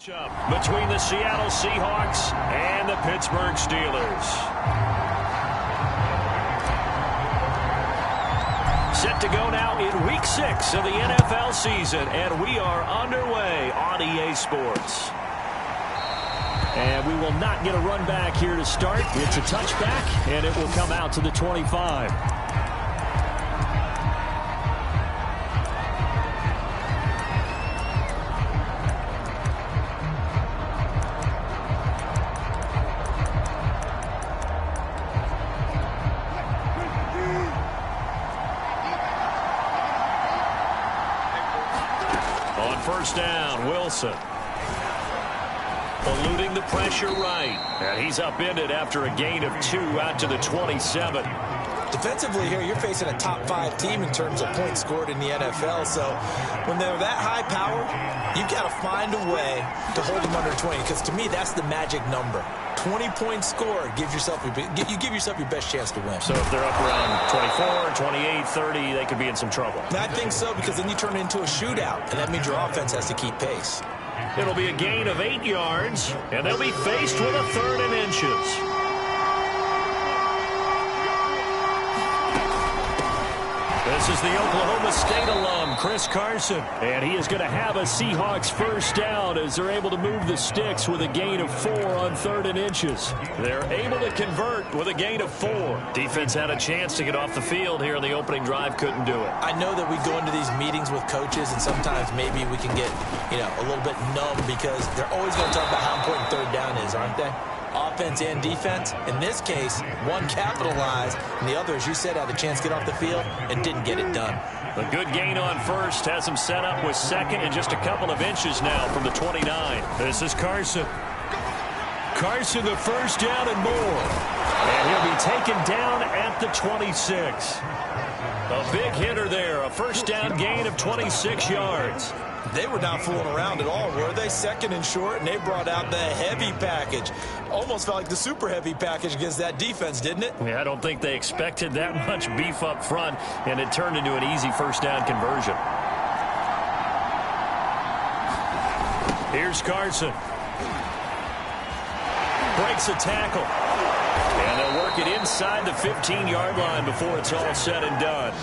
Between the Seattle Seahawks and the Pittsburgh Steelers. Set to go now in Week 6 of the NFL season, and we are underway on EA Sports. And we will not get a run back here to start. It's a touchback, and it will come out to the 25. First down, Wilson. Eluding the pressure right. And he's upended after a gain of 2 out to the 27. Defensively here, you're facing a top 5 team in terms of points scored in the NFL. So when they're that high power, you've got to find a way to hold them under 20. Because to me, that's the magic number. 20-point score gives yourself you give yourself your best chance to win. So if they're up around 24, 28, 30, they could be in some trouble. I think so, because then you turn it into a shootout, and that means your offense has to keep pace. It'll be a gain of 8 yards, and they'll be faced with a 3rd and inches. This is the Oklahoma State alum, Chris Carson, and he is going to have a Seahawks first down as they're able to move the sticks with a gain of 4 on 3rd and inches. They're able to convert with a gain of 4. Defense had a chance to get off the field here in the opening drive, couldn't do it. I know that we go into these meetings with coaches, and sometimes maybe we can get, a little bit numb because they're always going to talk about how important 3rd down is, aren't they? Offense and defense. In this case, one capitalized, and the other, as you said, had a chance to get off the field and didn't get it done. A good gain on first has him set up with 2nd and just a couple of inches now from the 29. This is Carson. Carson, the first down and more. And he'll be taken down at the 26. A big hitter there. A first down gain of 26 yards. They were not fooling around at all, were they? 2nd and short, and they brought out the heavy package. Almost felt like the super heavy package against that defense, didn't it? Yeah, I don't think they expected that much beef up front, and it turned into an easy first down conversion. Here's Carson. Breaks a tackle. And they'll work it inside the 15-yard line before it's all said and done.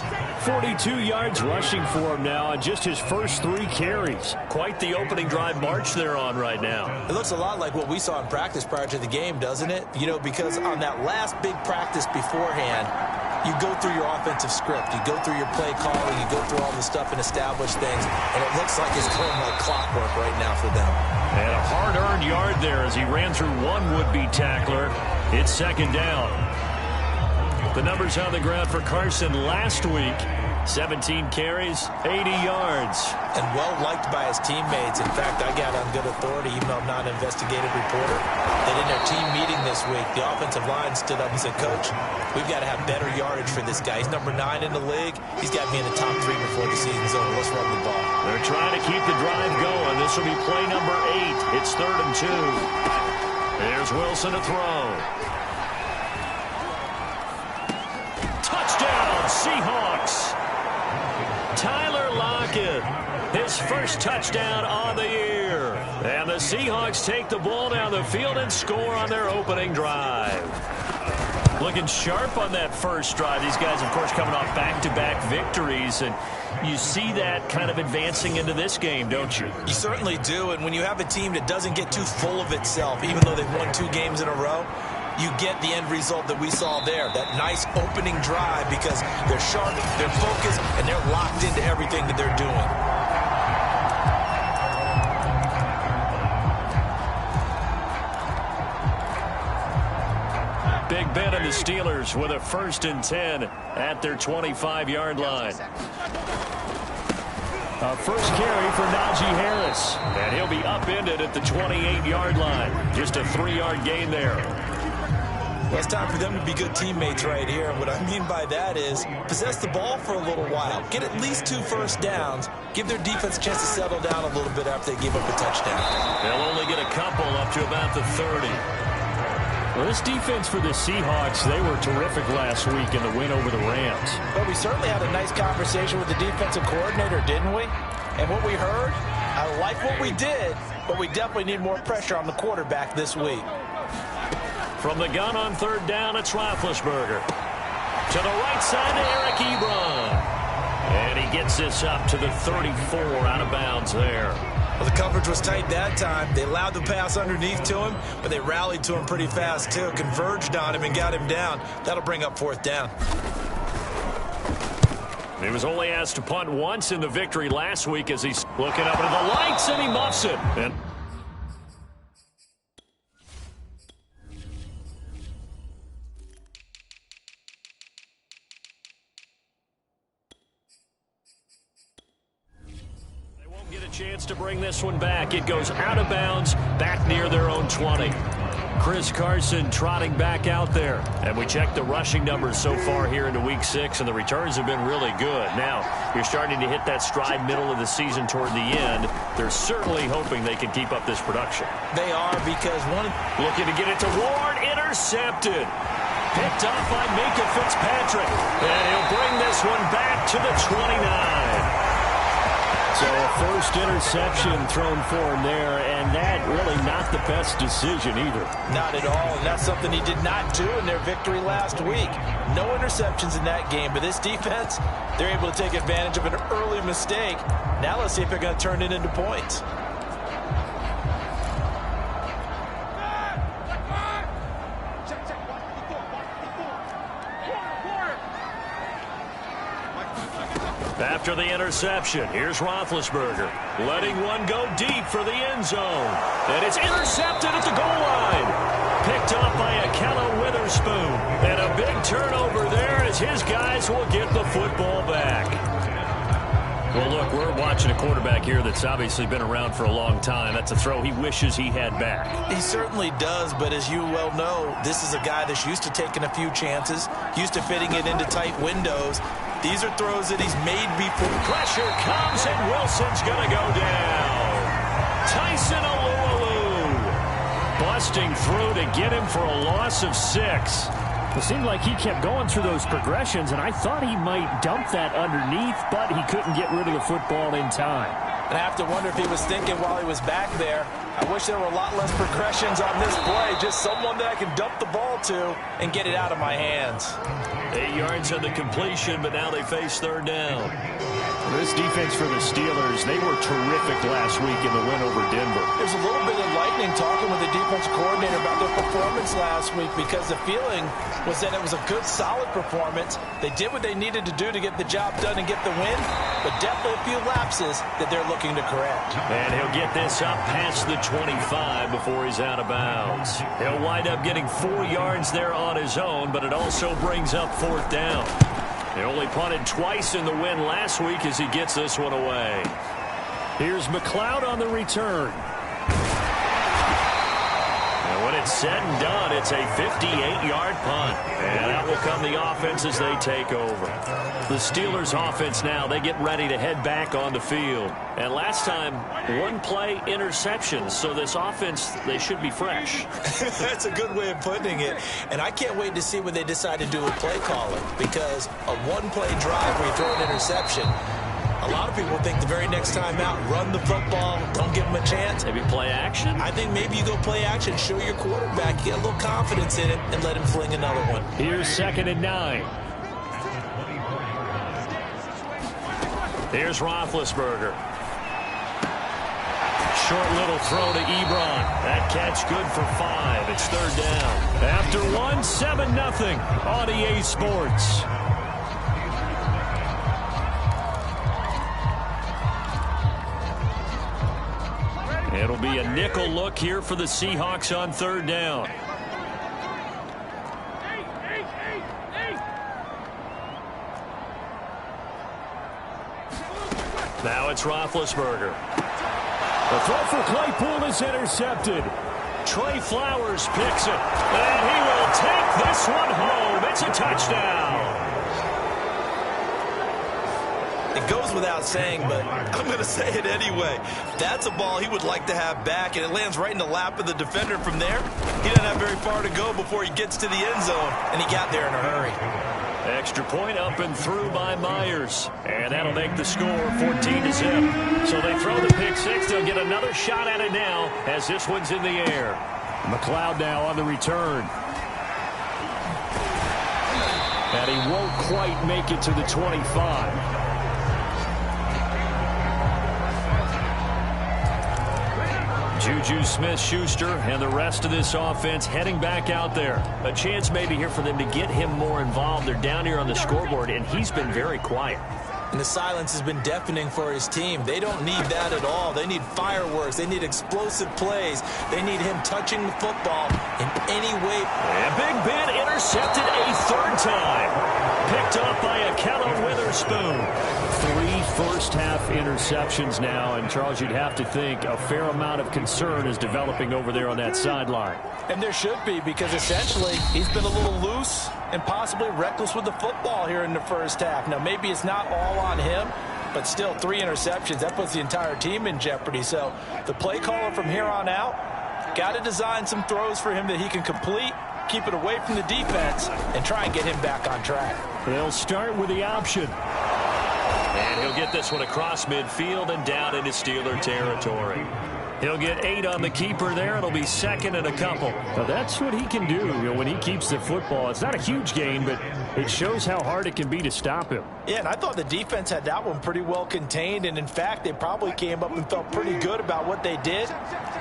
42 yards rushing for him now on just his first 3 carries. Quite the opening drive march they're on right now. It looks a lot like what we saw in practice prior to the game, doesn't it? Because on that last big practice beforehand, you go through your offensive script. You go through your play calling. You go through all the stuff and establish things. And it looks like it's going like clockwork right now for them. And a hard-earned yard there as he ran through one would-be tackler. It's 2nd down. The numbers on the ground for Carson last week. 17 carries, 80 yards. And well-liked by his teammates. In fact, I got on good authority, even though I'm not an investigative reporter, that in their team meeting this week, the offensive line stood up and said, Coach, we've got to have better yardage for this guy. He's number 9 in the league. He's got me in the top 3 before the season's over. Let's run the ball. They're trying to keep the drive going. This will be play number 8. It's 3rd and 2. There's Wilson to throw. Touchdown, Seahawks. Tyler Lockett, his first touchdown on the year. And the Seahawks take the ball down the field and score on their opening drive. Looking sharp on that first drive. These guys, of course, coming off back-to-back victories, and you see that kind of advancing into this game, don't you? You certainly do, and when you have a team that doesn't get too full of itself, even though they've won 2 games in a row, you get the end result that we saw there, that nice opening drive, because they're sharp, they're focused, and they're locked into everything that they're doing. Big Ben and the Steelers with a 1st and 10 at their 25-yard line. A first carry for Najee Harris, and he'll be upended at the 28-yard line. Just a 3-yard gain there. Well, it's time for them to be good teammates right here. And what I mean by that is possess the ball for a little while. Get at least 2 first downs. Give their defense a chance to settle down a little bit after they give up a touchdown. They'll only get a couple up to about the 30. Well, this defense for the Seahawks, they were terrific last week in the win over the Rams. Well, we certainly had a nice conversation with the defensive coordinator, didn't we? And what we heard, I like what we did, but we definitely need more pressure on the quarterback this week. From the gun on third down, it's Roethlisberger. To the right side to Eric Ebron. And he gets this up to the 34, out of bounds there. Well, the coverage was tight that time. They allowed the pass underneath to him, but they rallied to him pretty fast, too. Converged on him and got him down. That'll bring up fourth down. He was only asked to punt once in the victory last week as he's looking up into the lights, and he muffs it. And get a chance to bring this one back. It goes out of bounds, back near their own 20. Chris Carson trotting back out there. And we checked the rushing numbers so far here into Week 6, and the returns have been really good. Now, you're starting to hit that stride middle of the season toward the end. They're certainly hoping they can keep up this production. They are, because one... Looking to get it to Ward, intercepted. Picked up by Minkah Fitzpatrick. And he'll bring this one back to the 29. So a first interception thrown for him there, and that really not the best decision either. Not at all, and that's something he did not do in their victory last week. No interceptions in that game, but this defense, they're able to take advantage of an early mistake. Now let's see if they're going to turn it into points. After the interception, here's Roethlisberger, letting one go deep for the end zone. And it's intercepted at the goal line. Picked up by Akello Witherspoon. And a big turnover there as his guys will get the football back. Well, look, we're watching a quarterback here that's obviously been around for a long time. That's a throw he wishes he had back. He certainly does, but as you well know, this is a guy that's used to taking a few chances, used to fitting it into tight windows. These are throws that he's made before. Pressure comes, and Wilson's going to go down. Tyson Alualu busting through to get him for a loss of 6. It seemed like he kept going through those progressions, and I thought he might dump that underneath, but he couldn't get rid of the football in time. And I have to wonder if he was thinking while he was back there, I wish there were a lot less progressions on this play, just someone that I can dump the ball to and get it out of my hands. 8 yards on the completion, but now they face third down. This defense for the Steelers, they were terrific last week in the win over Denver. There's a little bit of lightning talking with the defensive coordinator about their performance last week, because the feeling was that it was a good, solid performance. They did what they needed to do to get the job done and get the win, but definitely a few lapses that they're looking to correct. And he'll get this up past the 25 before he's out of bounds. He'll wind up getting 4 yards there on his own, but it also brings up fourth down. He only punted twice in the win last week as he gets this one away. Here's McLeod on the return. And when it's said and done, it's a 58-yard punt. And out will come the offense as they take over. The Steelers offense now, they get ready to head back on the field. And last time, one play interceptions. So this offense, they should be fresh. That's a good way of putting it. And I can't wait to see what they decide to do with play calling, because a one-play drive where you throw an interception, a lot of people think the very next time out, run the football, don't give them a chance. Maybe play action? I think maybe you go play action, show your quarterback, get a little confidence in it, and let him fling another one. Here's 2nd and 9. Here's Roethlisberger. Short little throw to Ebron. That catch good for 5. It's third down. After 1, 7-0 on EA Sports. It'll be a nickel look here for the Seahawks on third down. Now it's Roethlisberger. The throw for Claypool is intercepted. Trey Flowers picks it, and he will take this one home. It's a touchdown. It goes without saying, but I'm going to say it anyway. That's a ball he would like to have back, and it lands right in the lap of the defender from there. He doesn't have very far to go before he gets to the end zone, and he got there in a hurry. Extra point up and through by Myers. And that'll make the score 14-0. So they throw the pick six. They'll get another shot at it now as this one's in the air. McLeod now on the return. And he won't quite make it to the 25. Juju Smith-Schuster and the rest of this offense heading back out there. A chance maybe here for them to get him more involved. They're down here on the scoreboard, and he's been very quiet. And the silence has been deafening for his team. They don't need that at all. They need fireworks. They need explosive plays. They need him touching the football in any way. And Big Ben intercepted a third time. Picked up by a Akello Witherspoon. 3 first-half interceptions now, and Charles, you'd have to think a fair amount of concern is developing over there on that sideline. And there should be, because essentially he's been a little loose and possibly reckless with the football here in the first half. Now, maybe it's not all on him, but still 3 interceptions. That puts the entire team in jeopardy. So the play caller from here on out got to design some throws for him that he can complete, keep it away from the defense, and try and get him back on track. They'll start with the option. And he'll get this one across midfield and down into Steeler territory. He'll get 8 on the keeper there. It'll be second and a couple. Now that's what he can do, when he keeps the football. It's not a huge gain, but it shows how hard it can be to stop him. Yeah, and I thought the defense had that one pretty well contained, and in fact, they probably came up and felt pretty good about what they did.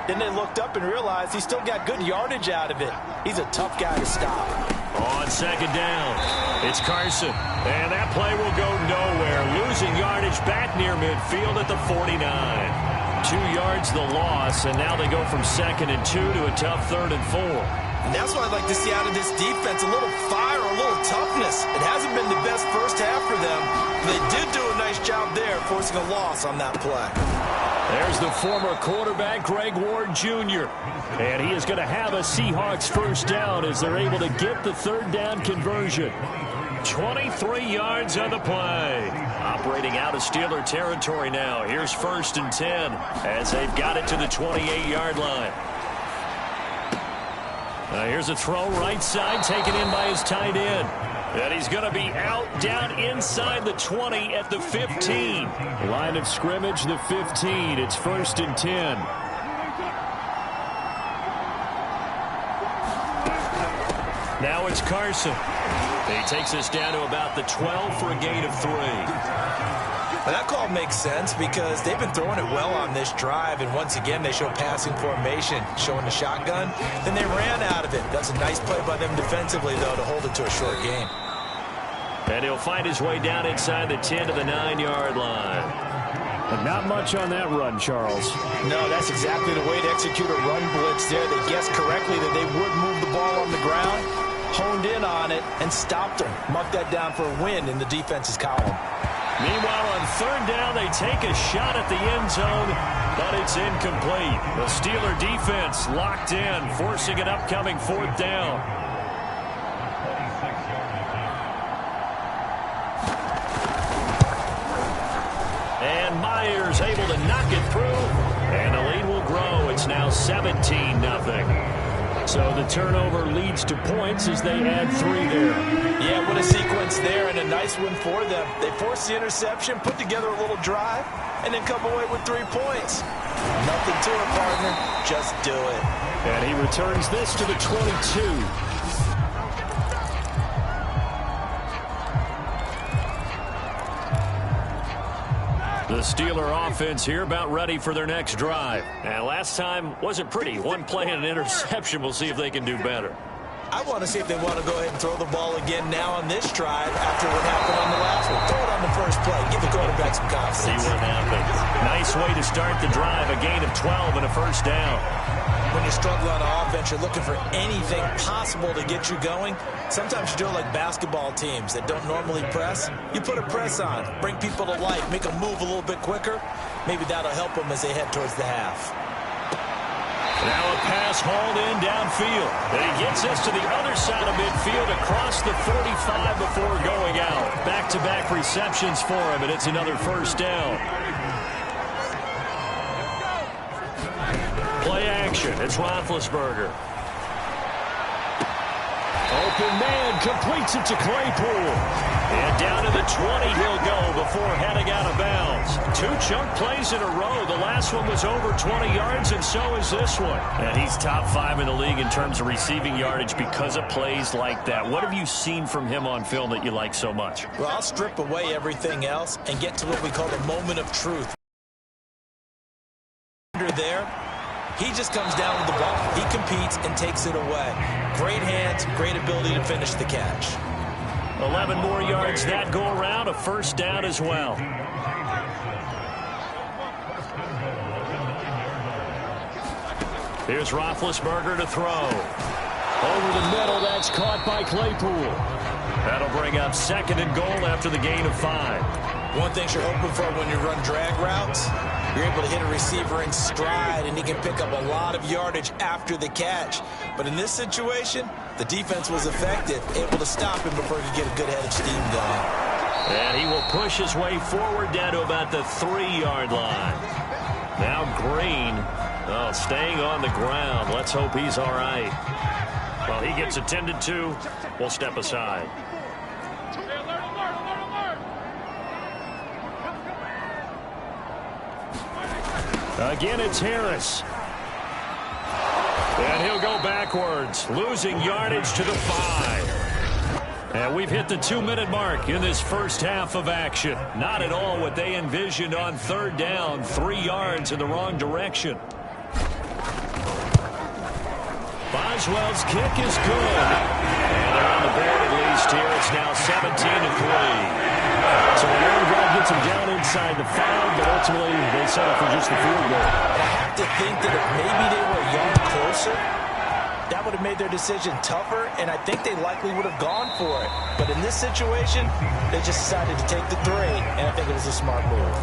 Then they looked up and realized he still got good yardage out of it. He's a tough guy to stop. On second down, it's Carson. And that play will go nowhere. Losing yardage back near midfield at the 49. 2 yards the loss, and now they go from second and 2 to a tough third and 4. And that's what I'd like to see out of this defense, a little fire, a little toughness. It hasn't been the best first half for them. They did do a nice job there, forcing a loss on that play. There's the former quarterback, Greg Ward Jr. And he is going to have a Seahawks first down as they're able to get the third down conversion. 23 yards on the play. Operating out of Steeler territory now. Here's first and 10 as they've got it to the 28-yard line. Here's a throw right side taken in by his tight end. And he's going to be out down inside the 20 at the 15. Line of scrimmage, the 15. It's first and 10. Now it's Carson. He takes us down to about the 12 for a gain of 3. And that call makes sense because they've been throwing it well on this drive, and once again they show passing formation, showing the shotgun. Then they ran out of it. That's a nice play by them defensively, though, to hold it to a short game. And he'll find his way down inside the 10 to the 9-yard line. But not much on that run, Charles. No, that's exactly the way to execute a run blitz there. They guessed correctly that they would move the ball on the ground, honed in on it, and stopped them. Marked that down for a win in the defense's column. Meanwhile, on third down, they take a shot at the end zone, but it's incomplete. The Steeler defense locked in, forcing an upcoming fourth down. And Myers able to knock it through, and the lead will grow. It's now 17-0. So the turnover leads to points as they add 3 there. Yeah, what a sequence there, and a nice one for them. They forced the interception, put together a little drive, and then come away with 3 points. Nothing to it, partner. Just do it. And he returns this to the 22. The Steeler offense here about ready for their next drive. And last time wasn't pretty. 1 play and an interception. We'll see if they can do better. I want to see if they want to go ahead and throw the ball again now on this drive after what happened on the last one. Throw it on the first play. Give the quarterback some confidence. See what happens. Nice way to start the drive. A gain of 12 and a first down. When you struggle on offense, you're looking for anything possible to get you going. Sometimes you do it like basketball teams that don't normally press. You put a press on, bring people to life, make them move a little bit quicker. Maybe that'll help them as they head towards the half. Now a pass hauled in downfield. And he gets us to the other side of midfield across the 45 before going out. Back-to-back receptions for him, and it's another first down. Play action. It's Roethlisberger. Open man completes it to Claypool. And down to the 20 he'll go before heading out of bounds. 2 chunk plays in a row. The last one was over 20 yards, and so is this one. And he's top 5 in the league in terms of receiving yardage because of plays like that. What have you seen from him on film that you like so much? Well, I'll strip away everything else and get to what we call the moment of truth. Under there, he just comes down with the ball. He competes and takes it away. Great hands, great ability to finish the catch. 11 more yards that go around, a first down as well. Here's Roethlisberger to throw. Over the middle, that's caught by Claypool. That'll bring up 2nd and goal after the gain of 5. One thing you're hoping for when you run drag routes, you're able to hit a receiver in stride, and he can pick up a lot of yardage after the catch. But in this situation, the defense was effective, able to stop him before he could get a good head of steam going. And he will push his way forward down to about the 3-yard line. Now Green, staying on the ground. Let's hope he's all right. Well, he gets attended to. We'll step aside. Again, it's Harris. And he'll go backwards, losing yardage to the 5. And we've hit the 2-minute mark in this first half of action. Not at all what they envisioned on 3rd down, 3 yards in the wrong direction. Boswell's kick is good. And they're on the board at least here. It's now 17-3. So the long drive gets him down inside the 5, but ultimately they settle for just the field goal. I have to think that if maybe they were a yard closer, that would have made their decision tougher, and I think they likely would have gone for it. But in this situation, they just decided to take the 3, and I think it was a smart move.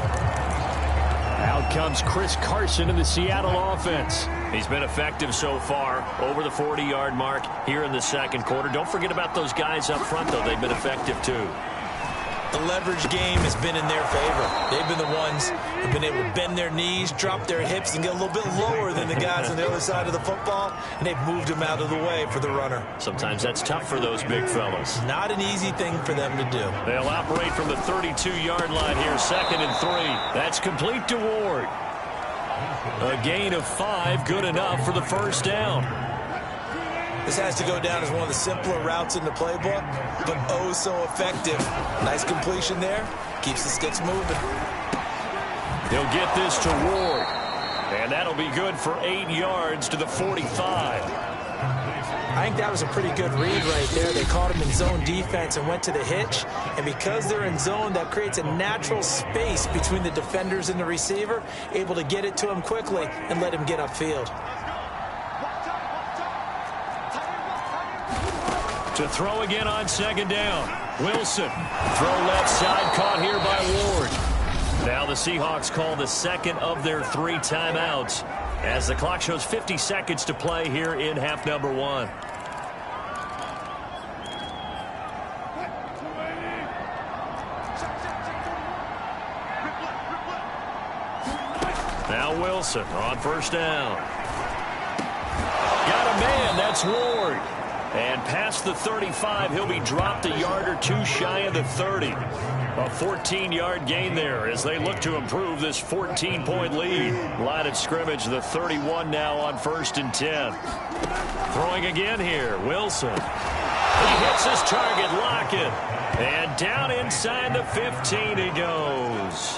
Out comes Chris Carson in the Seattle offense. He's been effective so far, over the 40-yard mark here in the 2nd quarter. Don't forget about those guys up front, though. They've been effective, too. The leverage game has been in their favor. They've been the ones who've been able to bend their knees, drop their hips, and get a little bit lower than the guys on the other side of the football, and they've moved them out of the way for the runner. Sometimes that's tough for those big fellas. Not an easy thing for them to do. They'll operate from the 32-yard line here, 2nd and 3. That's complete to Ward. A gain of 5, good enough for the first down. This has to go down as one of the simpler routes in the playbook, but oh so effective. Nice completion there. Keeps the sticks moving. He'll get this to Ward. And that'll be good for 8 yards to the 45. I think that was a pretty good read right there. They caught him in zone defense and went to the hitch. And because they're in zone, that creates a natural space between the defenders and the receiver, able to get it to him quickly and let him get upfield. To throw again on 2nd down. Wilson. Throw left side, caught here by Ward. Now the Seahawks call the 2nd of their 3 timeouts as the clock shows 50 seconds to play here in half number 1. Now Wilson on 1st down. Got a man, that's Ward. And past the 35, he'll be dropped a yard or 2 shy of the 30. A 14-yard gain there as they look to improve this 14-point lead. Line of scrimmage, the 31 now on 1st and 10. Throwing again here, Wilson. He hits his target, Lockett. And down inside the 15 he goes.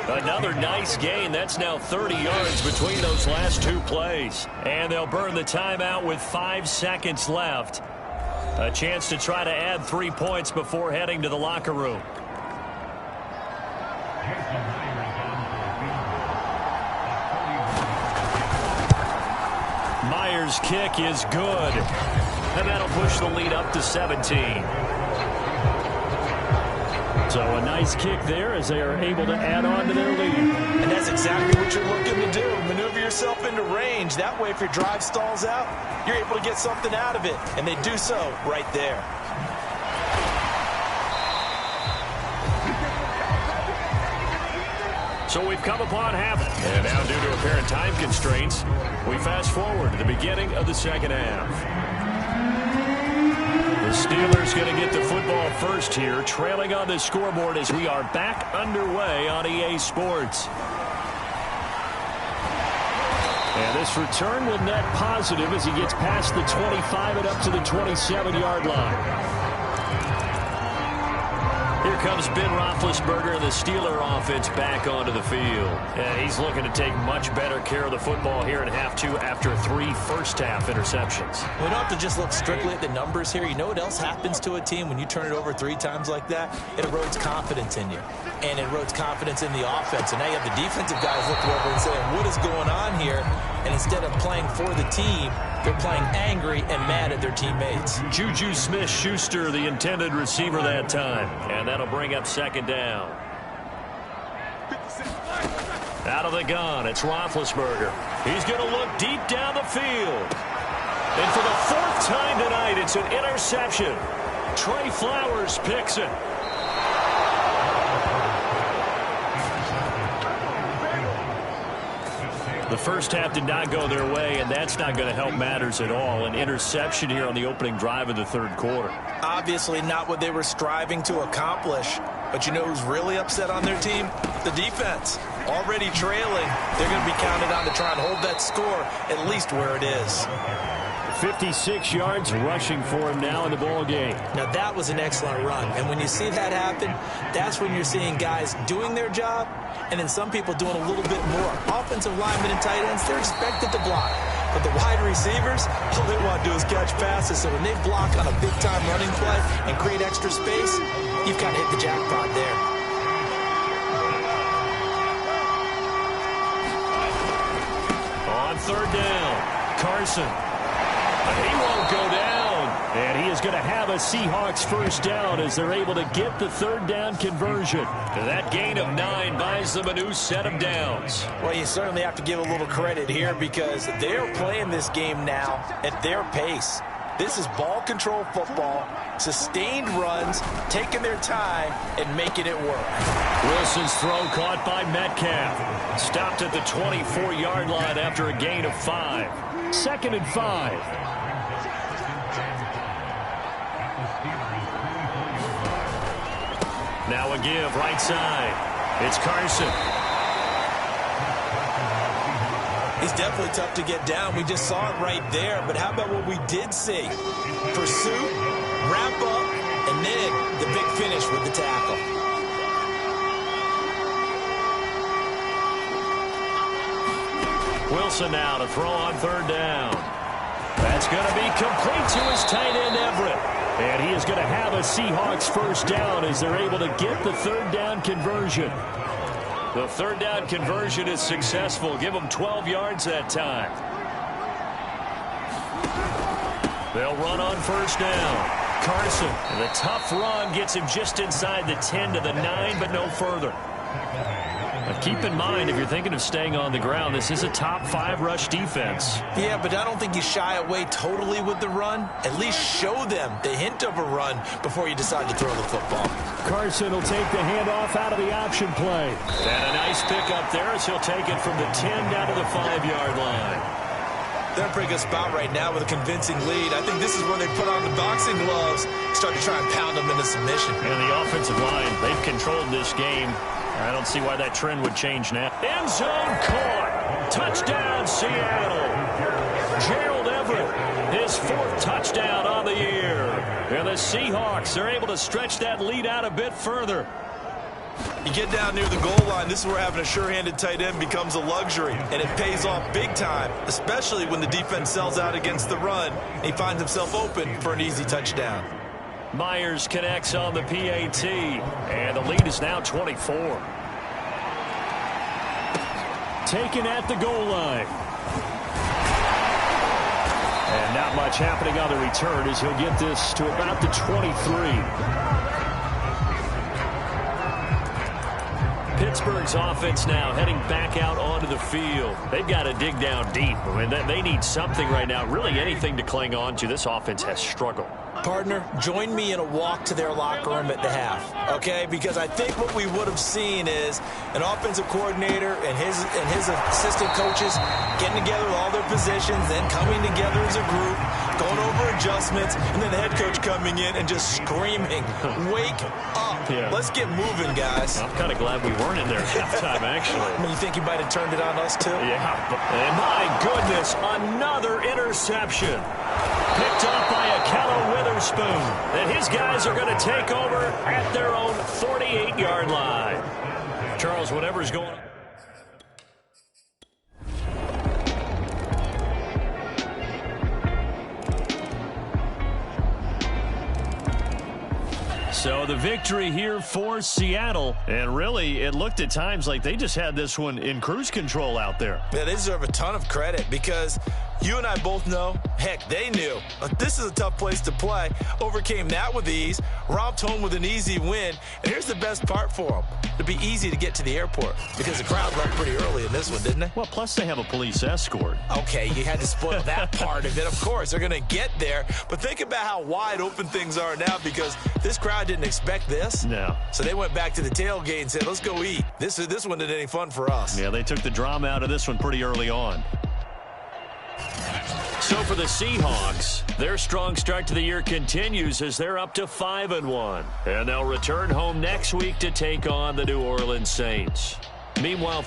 Another nice gain. That's now 30 yards between those last 2 plays. And they'll burn the timeout with 5 seconds left. A chance to try to add 3 points before heading to the locker room. Myers' kick is good. And that'll push the lead up to 17. So a nice kick there as they are able to add on to their lead. And that's exactly what you're looking to do. Maneuver yourself into range. That way, if your drive stalls out, you're able to get something out of it. And they do so right there. So we've come upon half. And now, due to apparent time constraints, we fast forward to the beginning of the 2nd half. The Steelers going to get the football first here, trailing on the scoreboard as we are back underway on EA Sports. And this return will net positive as he gets past the 25 and up to the 27-yard line. Here comes Ben Roethlisberger and the Steeler offense back onto the field. And he's looking to take much better care of the football here in half two after 3 first-half interceptions. We don't have to just look strictly at the numbers here. You know what else happens to a team when you turn it over 3 times like that? It erodes confidence in you. And it erodes confidence in the offense. And now you have the defensive guys looking over and saying, what is going on here? And instead of playing for the team, they're playing angry and mad at their teammates. Juju Smith-Schuster, the intended receiver that time. And that'll bring up second down. Out of the gun, it's Roethlisberger. He's going to look deep down the field. And for the 4th time tonight, it's an interception. Trey Flowers picks it. The first half did not go their way, and that's not going to help matters at all. An interception here on the opening drive of the 3rd quarter. Obviously not what they were striving to accomplish. But you know who's really upset on their team? The defense. Already trailing. They're going to be counted on to try and hold that score at least where it is. 56 yards rushing for him now in the ball game. Now that was an excellent run. And when you see that happen, that's when you're seeing guys doing their job and then some people doing a little bit more. Offensive linemen and tight ends, they're expected to block. But the wide receivers, all they want to do is catch passes. So when they block on a big-time running play and create extra space, you've kind of hit the jackpot there. On 3rd down, Carson. He won't go down. And he is going to have a Seahawks first down as they're able to get the 3rd down conversion. And that gain of 9 buys them a new set of downs. Well, you certainly have to give a little credit here because they're playing this game now at their pace. This is ball control football, sustained runs, taking their time, and making it work. Wilson's throw caught by Metcalf. Stopped at the 24-yard line after a gain of 5. 2nd and 5. Now a give, right side. It's Carson. He's definitely tough to get down. We just saw it right there. But how about what we did see? Pursuit, wrap up, and then the big finish with the tackle. Wilson now to throw on 3rd down. That's going to be complete to his tight end, Everett. And he is going to have a Seahawks first down as they're able to get the 3rd down conversion. The 3rd down conversion is successful. Give them 12 yards that time. They'll run on 1st down. Carson, the tough run gets him just inside the 10 to the 9, but no further. Now keep in mind, if you're thinking of staying on the ground, this is a top 5 rush defense. Yeah, but I don't think you shy away totally with the run. At least show them the hint of a run before you decide to throw the football. Carson will take the handoff out of the option play. And a nice pickup there as he'll take it from the 10 down to the 5-yard line. They're in a pretty good spot right now with a convincing lead. I think this is where they put on the boxing gloves, start to try and pound them into submission. And the offensive line, they've controlled this game. I don't see why that trend would change now. End zone caught. Touchdown, Seattle. Gerald Everett, his 4th touchdown on the year. And the Seahawks are able to stretch that lead out a bit further. You get down near the goal line, this is where having a sure-handed tight end becomes a luxury. And it pays off big time, especially when the defense sells out against the run. And he finds himself open for an easy touchdown. Myers connects on the PAT, and the lead is now 24. Taken at the goal line. And not much happening on the return as he'll get this to about the 23. Pittsburgh's offense now heading back out onto the field. They've got to dig down deep. I mean, they need something right now, really anything to cling on to. This offense has struggled. Partner, join me in a walk to their locker room at the half, okay? Because I think what we would have seen is an offensive coordinator and his assistant coaches getting together with all their positions, then coming together as a group, going over adjustments, and then the head coach coming in and just screaming, "Wake up. Yeah. Let's get moving, guys." I'm kind of glad we weren't in there at halftime, actually. I mean, you think he might have turned it on us, too? Yeah. And my goodness, another interception. Picked up by Akello Witherspoon. And his guys are going to take over at their own 48-yard line. Charles, whatever's going on. So the victory here for Seattle. And really, it looked at times like they just had this one in cruise control out there. Yeah, they deserve a ton of credit because you and I both know, heck, they knew. This is a tough place to play. Overcame that with ease. Romped home with an easy win. And here's the best part for them. It'd be easy to get to the airport because the crowd left pretty early in this one, didn't they? Well, plus they have a police escort. Okay, you had to spoil that part of it. Of course, they're going to get there. But think about how wide open things are now because this crowd didn't expect this. No. So they went back to the tailgate and said, let's go eat. This one isn't any fun for us. Yeah, they took the drama out of this one pretty early on. So for the Seahawks, their strong start to the year continues as they're up to 5-1. And they'll return home next week to take on the New Orleans Saints. Meanwhile,